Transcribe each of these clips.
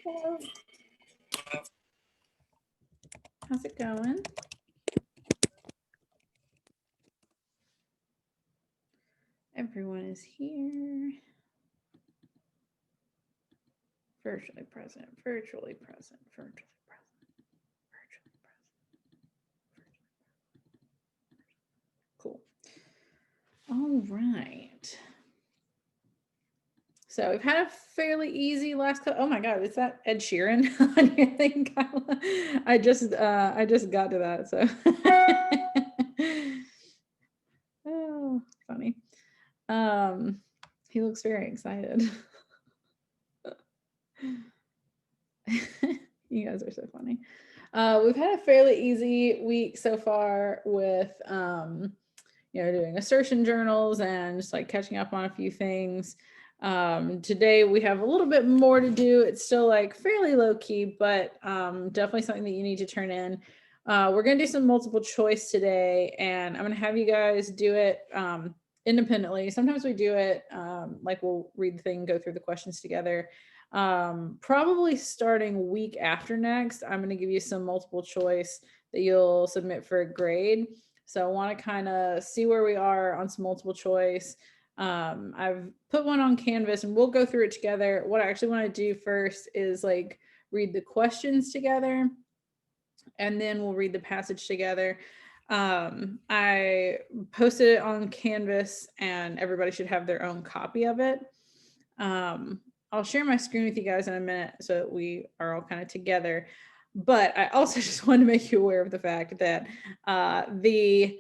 Hello. How's it going? Everyone is here. Virtually present, virtually present, virtually present, virtually present. Cool. All right. So we've had a fairly easy last couple. Oh my God, is that Ed Sheeran on your thing, Kyla? I just got to that. So oh, funny. He looks very excited. You guys are so funny. We've had a fairly easy week so far with doing assertion journals and just like catching up on a few things. Today we have a little bit more to do. It's still like fairly low key, but definitely something that you need to turn in. We're going to do some multiple choice today, and I'm going to have you guys do it independently. Sometimes we do it like we'll read the thing, go through the questions together. Probably starting week after next, I'm going to give you some multiple choice that you'll submit for a grade. So I want to kind of see where we are on some multiple choice. I've put one on Canvas and we'll go through it together. What I actually want to do first is like read the questions together, and then we'll read the passage together. I posted it on Canvas and everybody should have their own copy of it. I'll share my screen with you guys in a minute so that we are all kind of together. But I also just wanted to make you aware of the fact that the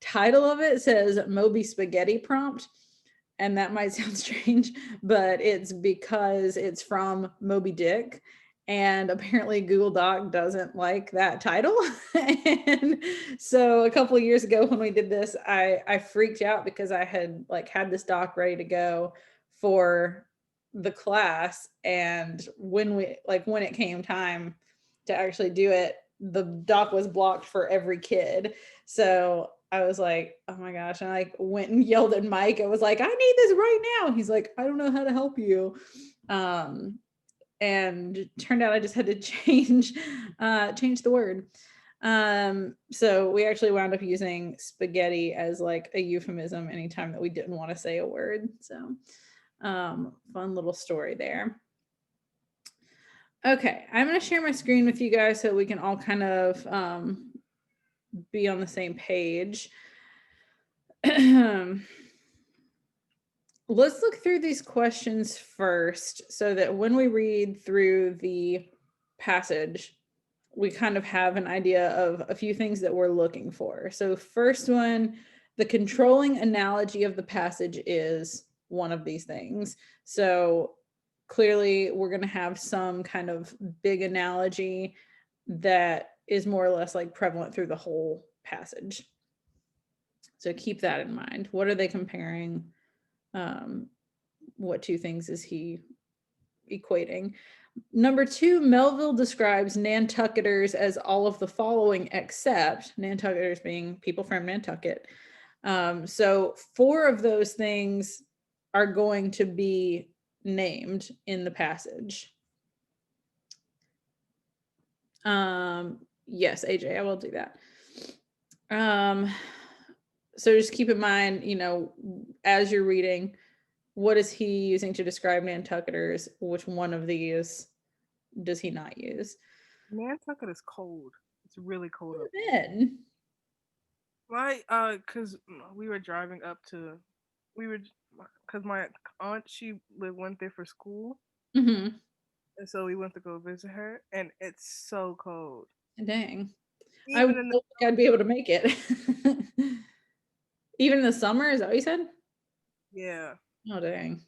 title of it says Moby Spaghetti prompt. And that might sound strange, but it's because it's from Moby Dick. And apparently Google Doc doesn't like that title. And so a couple of years ago when we did this, I freaked out because I had had this doc ready to go for the class. And when it came time to actually do it, the doc was blocked for every kid. So I was like, oh my gosh. And I went and yelled at Mike. I was like, I need this right now. He's like, I don't know how to help you. And turned out I just had to change the word. So we actually wound up using spaghetti as like a euphemism anytime that we didn't want to say a word. So fun little story there. Okay, I'm going to share my screen with you guys so we can all kind of be on the same page. Let's look through these questions first so that when we read through the passage, we kind of have an idea of a few things that we're looking for. So first one, the controlling analogy of the passage is one of these things. So clearly we're going to have some kind of big analogy that is more or less like prevalent through the whole passage. So keep that in mind. What are they comparing? What two things is he equating? Number two, Melville describes Nantucketers as all of the following except Nantucketers being people from Nantucket. So 4 of those things are going to be named in the passage. Yes, AJ, I will do that. So just keep in mind, as you're reading, what is he using to describe Nantucketers? Which one of these does he not use? Nantucket is cold. It's really cold up. Then, Right, cause we were driving up to, we were, cause my aunt went there for school, mm-hmm. and so we went to go visit her, and it's so cold. Dang, I would Even in the think I'd be able to make it. Even in the summer, is that what you said? yeah, Oh dang,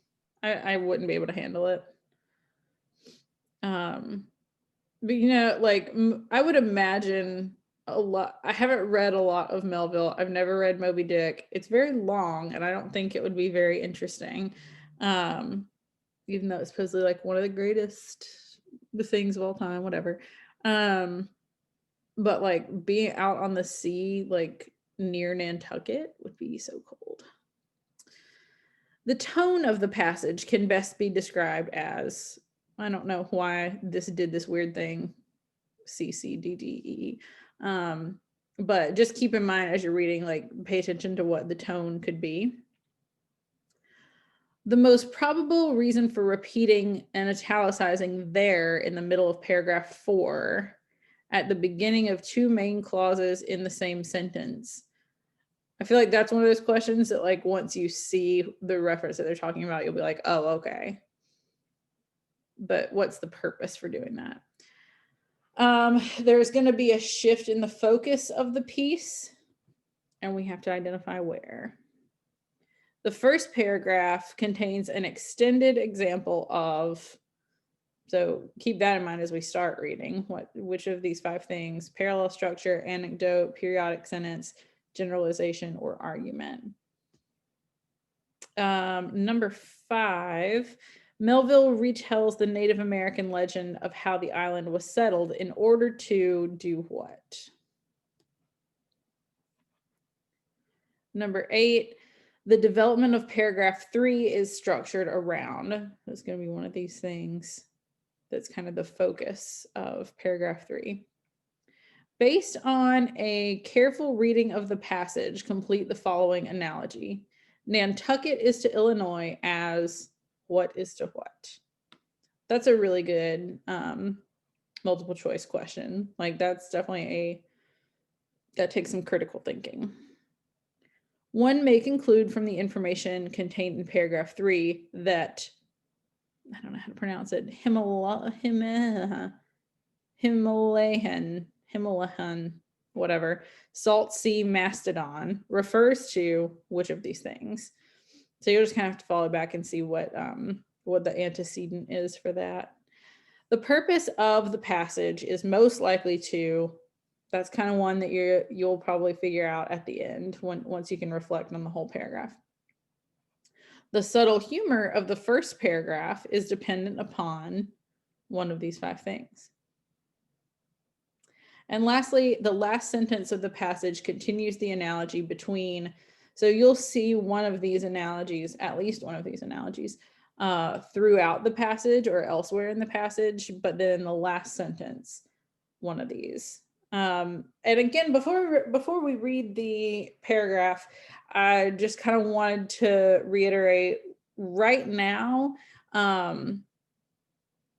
I wouldn't be able to handle it. Um, but I would imagine a lot. I haven't read a lot of Melville. I've never read Moby Dick. It's very long, and I don't think it would be very interesting. Um, even though it's supposedly like one of the greatest the things of all time, whatever. Um, but like being out on the sea, like near Nantucket, would be so cold. The tone of the passage can best be described as I don't know why this did this weird thing, C, C, D, D, E. But just keep in mind as you're reading, like pay attention to what the tone could be. The most probable reason for repeating and italicizing there in the middle of paragraph 4 at the beginning of two main clauses in the same sentence. I feel like that's one of those questions that, like, once you see the reference that they're talking about, you'll be like, oh, okay. But what's the purpose for doing that? There's going to be a shift in the focus of the piece, and we have to identify where. The first paragraph contains an extended example of, so keep that in mind as we start reading, which of these 5 things: parallel structure, anecdote, periodic sentence, generalization, or argument. Number 5, Melville retells the Native American legend of how the island was settled in order to do what? Number 8, the development of paragraph 3 is structured around. That's going to be one of these things that's kind of the focus of paragraph 3. Based on a careful reading of the passage, complete the following analogy. Nantucket is to Illinois as what is to what? That's a really good multiple choice question. Like, that's definitely that takes some critical thinking. One may conclude from the information contained in paragraph 3 that, I don't know how to pronounce it, Himalayan, whatever, salt sea mastodon refers to which of these things. So you'll just kind of have to follow back and see what the antecedent is for that. The purpose of the passage is most likely to, that's kind of one that you'll probably figure out at the end once you can reflect on the whole paragraph. The subtle humor of the first paragraph is dependent upon one of these 5 things. And lastly, the last sentence of the passage continues the analogy between, so you'll see one of these analogies, at least one of these analogies, throughout the passage or elsewhere in the passage, but then in the last sentence, one of these. And again, before we read the paragraph, I just kind of wanted to reiterate, right now,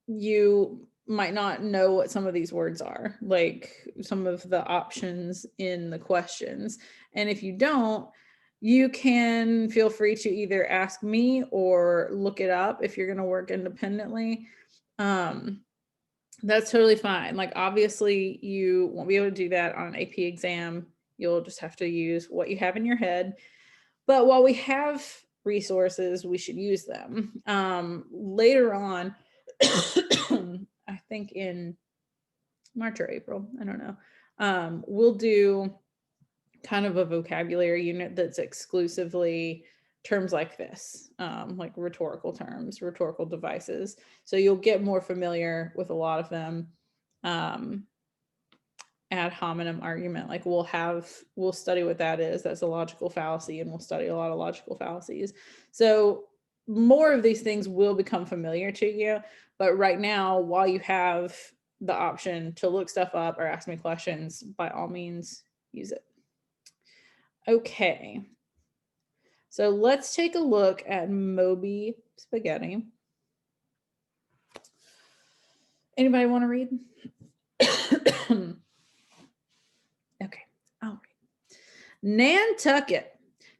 you might not know what some of these words are, like some of the options in the questions. And if you don't, you can feel free to either ask me or look it up if you're going to work independently. That's totally fine. Like, obviously you won't be able to do that on an AP exam. You'll just have to use what you have in your head. But while we have resources, we should use them. Later on, I think in March or April, I don't know, we'll do kind of a vocabulary unit that's exclusively terms like this, like rhetorical terms, rhetorical devices. So you'll get more familiar with a lot of them. Ad hominem argument, like we'll study what that is. That's a logical fallacy, and we'll study a lot of logical fallacies. So more of these things will become familiar to you, but right now, while you have the option to look stuff up or ask me questions, by all means, use it. Okay, so let's take a look at Moby Spaghetti. Anybody want to read? Okay, I'll read. Nantucket.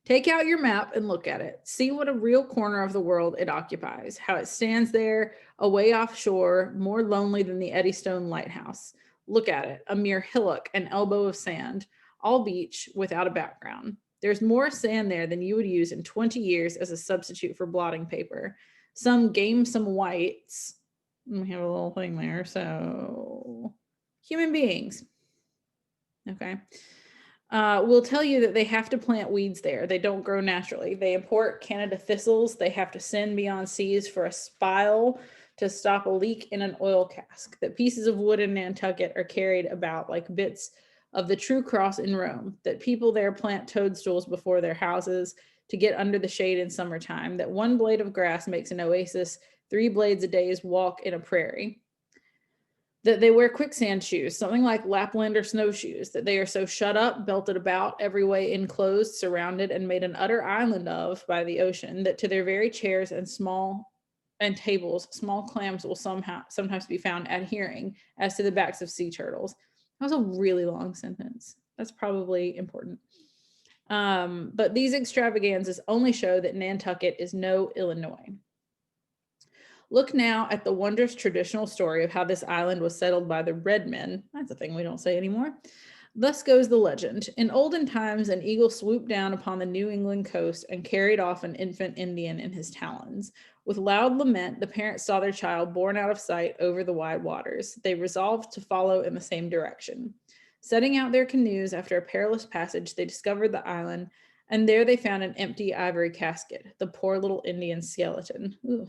Take out your map and look at it. See what a real corner of the world it occupies, how it stands there, away offshore, more lonely than the Eddystone Lighthouse. Look at it, a mere hillock, an elbow of sand, all beach without a background. There's more sand there than you would use in 20 years as a substitute for blotting paper. Some whites. We have a little thing there, so human beings. Okay. Will tell you that they have to plant weeds there. They don't grow naturally. They import Canada thistles. They have to send beyond seas for a spile to stop a leak in an oil cask. That pieces of wood in Nantucket are carried about like bits of the true cross in Rome. That people there plant toadstools before their houses to get under the shade in summertime. That one blade of grass makes an oasis 3 blades a day's walk in a prairie. That they wear quicksand shoes, something like Laplander snowshoes, that they are so shut up, belted about, every way enclosed, surrounded, and made an utter island of by the ocean, that to their very chairs and tables, small clams will sometimes be found adhering, as to the backs of sea turtles. That was a really long sentence. That's probably important. But these extravaganzas only show that Nantucket is no Illinois. Look now at the wondrous traditional story of how this island was settled by the red men. That's a thing we don't say anymore. Thus goes the legend. In olden times, an eagle swooped down upon the New England coast and carried off an infant Indian in his talons. With loud lament, the parents saw their child borne out of sight over the wide waters. They resolved to follow in the same direction. Setting out their canoes after a perilous passage, they discovered the island, and there they found an empty ivory casket, the poor little Indian skeleton. Ooh.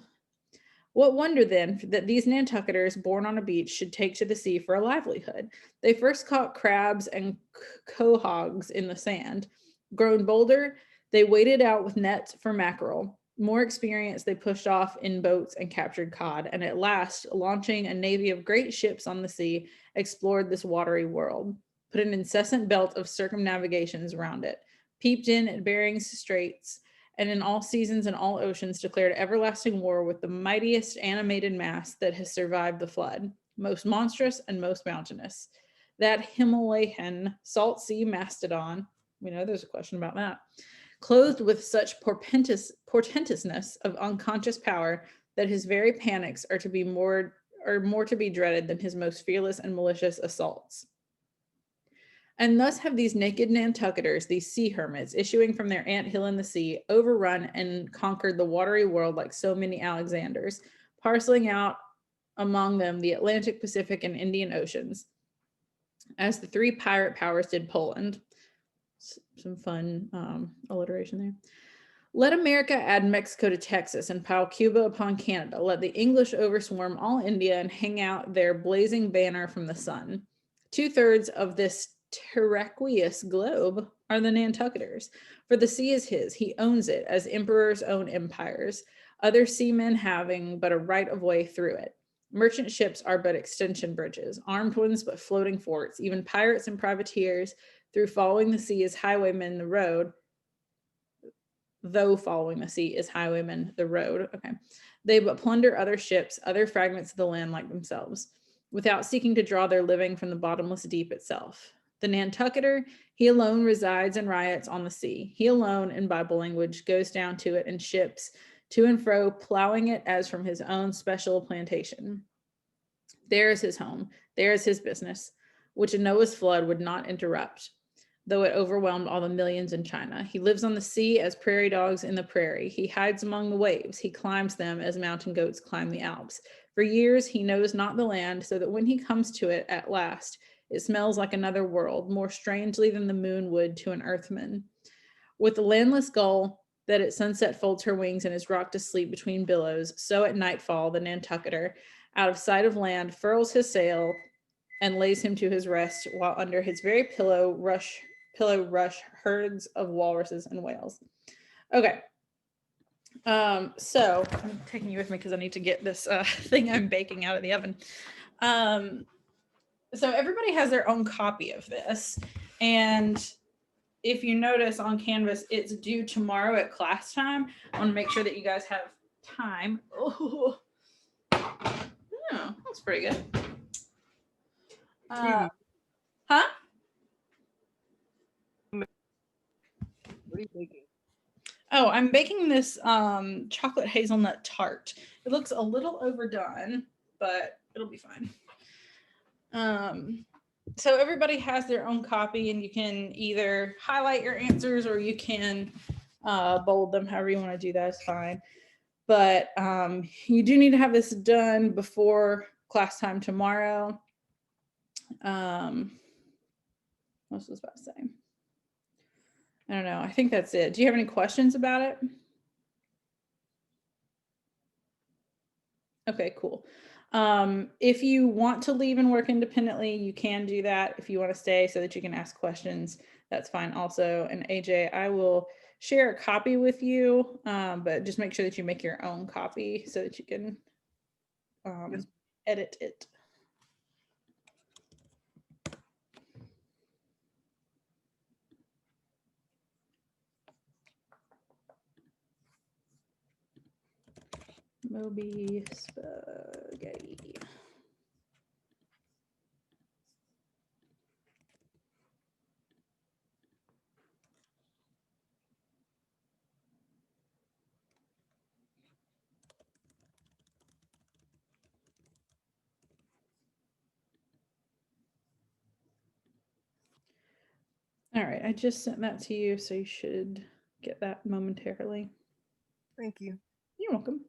What wonder then that these Nantucketers born on a beach should take to the sea for a livelihood? They first caught crabs and quahogs in the sand. Grown bolder, they waded out with nets for mackerel. More experienced, they pushed off in boats and captured cod, and at last, launching a navy of great ships on the sea, explored this watery world, put an incessant belt of circumnavigations round it, peeped in at Bering's Straits, and in all seasons and all oceans declared everlasting war with the mightiest animated mass that has survived the flood, most monstrous and most mountainous. That Himalayan salt sea mastodon, we know there's a question about that, clothed with such portentousness of unconscious power that his very panics are more to be dreaded than his most fearless and malicious assaults. And thus have these naked Nantucketers, these sea hermits, issuing from their ant hill in the sea, overrun and conquered the watery world like so many Alexanders, parceling out among them the Atlantic, Pacific, and Indian Oceans, as the 3 pirate powers did Poland. Some fun alliteration there. Let America add Mexico to Texas and pile Cuba upon Canada. Let the English overswarm all India and hang out their blazing banner from the sun. 2/3 of this terraqueous globe are the Nantucketers, for the sea is his. He owns it as emperors own empires, other seamen having but a right of way through it. Merchant ships are but extension bridges, armed ones but floating forts. Even pirates and privateers, through following the sea as highwaymen the road, though following the sea is highwaymen the road. Okay. They but plunder other ships, other fragments of the land like themselves, without seeking to draw their living from the bottomless deep itself. The Nantucketer, he alone resides and riots on the sea. He alone, in Bible language, goes down to it in ships, to and fro, plowing it as from his own special plantation. There is his home. There is his business, which a Noah's flood would not interrupt, though it overwhelmed all the millions in China. He lives on the sea as prairie dogs in the prairie. He hides among the waves. He climbs them as mountain goats climb the Alps. For years, he knows not the land, so that when he comes to it at last, it smells like another world, more strangely than the moon would to an earthman. With the landless gull that at sunset folds her wings and is rocked to sleep between billows, so at nightfall the Nantucketer, out of sight of land, furls his sail and lays him to his rest, while under his very pillow rush herds of walruses and whales. Okay. So I'm taking you with me because I need to get this thing I'm baking out of the oven. So everybody has their own copy of this. And if you notice on Canvas, it's due tomorrow at class time. I want to make sure that you guys have time. Oh, that's pretty good. Huh? What are you making? Oh, I'm baking this chocolate hazelnut tart. It looks a little overdone, but it'll be fine. So everybody has their own copy, and you can either highlight your answers or you can bold them. However you want to do that is fine. But you do need to have this done before class time tomorrow. What was I about to say? I don't know. I think that's it. Do you have any questions about it? Okay, cool. If you want to leave and work independently, you can do that. If you want to stay so that you can ask questions, that's fine also. And AJ, I will share a copy with you, but just make sure that you make your own copy so that you can Yes. edit it. Moby Spaghetti. All right, I just sent that to you, so you should get that momentarily. Thank you. You're welcome.